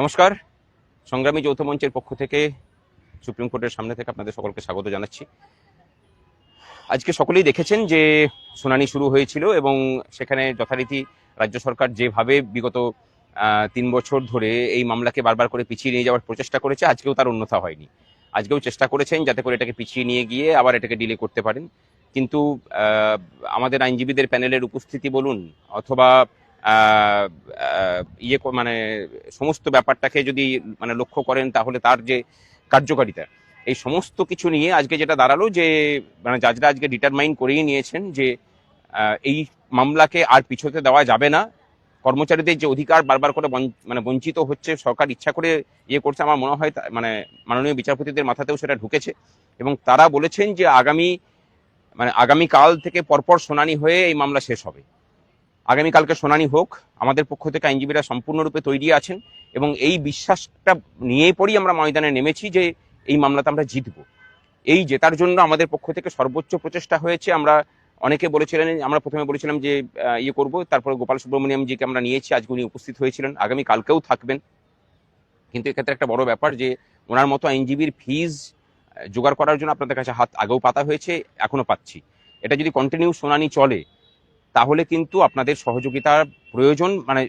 নমস্কার। সংগ্রামী যৌথ মঞ্চের পক্ষ থেকে সুপ্রিম কোর্টের সামনে থেকে আপনাদের সকলকে স্বাগত জানাচ্ছি। আজকে সকলেই দেখেছেন যে শুনানি শুরু হয়েছিল এবং সেখানে যথারীতি রাজ্য সরকার যেভাবে বিগত ৩ বছর ধরে এই মামলাকে বারবার করে পিছিয়ে নিয়ে যাওয়ার প্রচেষ্টা করেছে, আজকেও তার অন্যথা হয়নি। আজকেও চেষ্টা করেছেন যাতে করে এটাকে পিছিয়ে নিয়ে গিয়ে আবার এটাকে ডিলে করতে পারেন, কিন্তু আমাদের আইনজীবীদের প্যানেলের উপস্থিতি বলুন অথবা মানে সমস্ত ব্যাপারটাকে যদি মানে লক্ষ্য করেন তাহলে তার যে কার্যকারিতা, এই সমস্ত কিছু নিয়ে আজকে যেটা দাঁড়ালো যে মানে জাজরা আজকে ডিটারমাইন করেই নিয়েছেন যে এই মামলাকে আর পিছোতে দেওয়া যাবে না। কর্মচারীদের যে অধিকার বারবার করে মানে বঞ্চিত হচ্ছে, সরকার ইচ্ছা করে করছে, আমার মনে হয় মানে মাননীয় বিচারপতিদের মাথাতেও সেটা ঢুকেছে এবং তারা বলেছেন যে আগামীকাল থেকে পরপর শুনানি হয়ে এই মামলা শেষ হবে। আগামীকালকে শুনানি হোক, আমাদের পক্ষ থেকে আইনজীবীরা সম্পূর্ণরূপে তৈরি আছেন এবং এই বিশ্বাসটা নিয়ে পরেই আমরা ময়দানে নেমেছি যে এই মামলাতে আমরা জিতব। এই জেতার জন্য আমাদের পক্ষ থেকে সর্বোচ্চ প্রচেষ্টা হয়েছে। আমরা অনেকে বলেছিলেন, আমরা প্রথমে বলেছিলাম যে করব, তারপরে গোপাল সুব্রমণিয়ামজিকে আমরা নিয়েছি, আজকে উনি উপস্থিত হয়েছিলেন, আগামীকালকেও থাকবেন। কিন্তু এক্ষেত্রে একটা বড় ব্যাপার যে ওনার মতো আইনজীবীর ফিজ জোগাড় করার জন্য আপনাদের কাছে হাত আগেও পাতা হয়েছে, এখনো পাচ্ছি। এটা যদি কন্টিনিউ শুনানি চলে তাহলে কিন্তু আপনাদের সহযোগিতার প্রয়োজন। মানে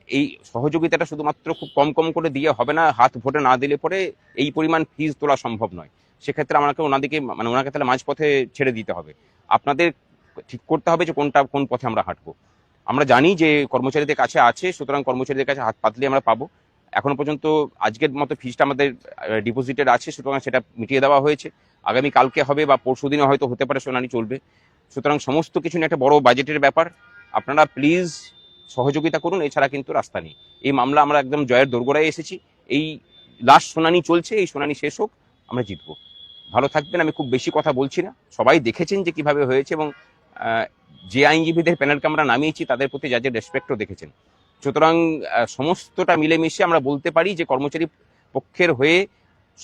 এই সহযোগিতাটা শুধুমাত্র খুব কম কম করে দিয়ে হবে না, হাত ভোটে না দিলে পরে এই পরিমাণ ফিজ তোলা সম্ভব নয়। সেক্ষেত্রে আমাকে ওনাকে তাহলে মাঝপথে ছেড়ে দিতে হবে। আপনাদের ঠিক করতে হবে যে কোন পথে আমরা হাঁটবো। আমরা জানি যে কর্মচারীদের কাছে আছে, সুতরাং কর্মচারীদের কাছে হাত পাতলে আমরা পাবো। এখনো পর্যন্ত আজকের মতো ফিজটা আমাদের ডিপোজিটেড আছে, সুতরাং সেটা মিটিয়ে দেওয়া হয়েছে। আগামীকালকে হবে বা পরশুদিনে হয়তো হতে পারে শুনানি চলবে। সুতরাং সমস্ত কিছু নিয়ে একটা বড় বাজেটের ব্যাপার, আপনারা প্লিজ সহযোগিতা করুন, এছাড়া কিন্তু রাস্তা নেই। এই মামলা আমরা একদম জয়ের দোরগোড়ায় এসেছি। এই লাস্ট শুনানি চলছে, এই শুনানি শেষ হোক, আমরা জিতবো। ভালো থাকবেন। আমি খুব বেশি কথা বলছি না, সবাই দেখেছেন যে কিভাবে হয়েছে এবং যে আইনজীবীদের প্যানেলকে আমরা নামিয়েছি তাদের প্রতি যাদের রেসপেক্টও দেখেছেন। সুতরাং সমস্তটা মিলেমিশে আমরা বলতে পারি যে কর্মচারী পক্ষের হয়ে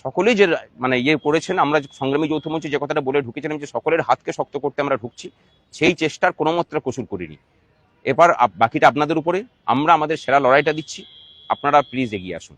সকলেই যে মানে করেছেন। আমরা সংগ্রামী যৌথ মঞ্চে যে কথাটা বলে ঢুকেছিলাম যে সকলের হাতকে শক্ত করতে আমরা ঢুকছি, সেই চেষ্টার কোনো মাত্রা কসুর করিনি। এবার বাকিটা আপনাদের উপরে। আমরা আমাদের সেরা লড়াইটা দিচ্ছি, আপনারা প্লিজ এগিয়ে আসুন।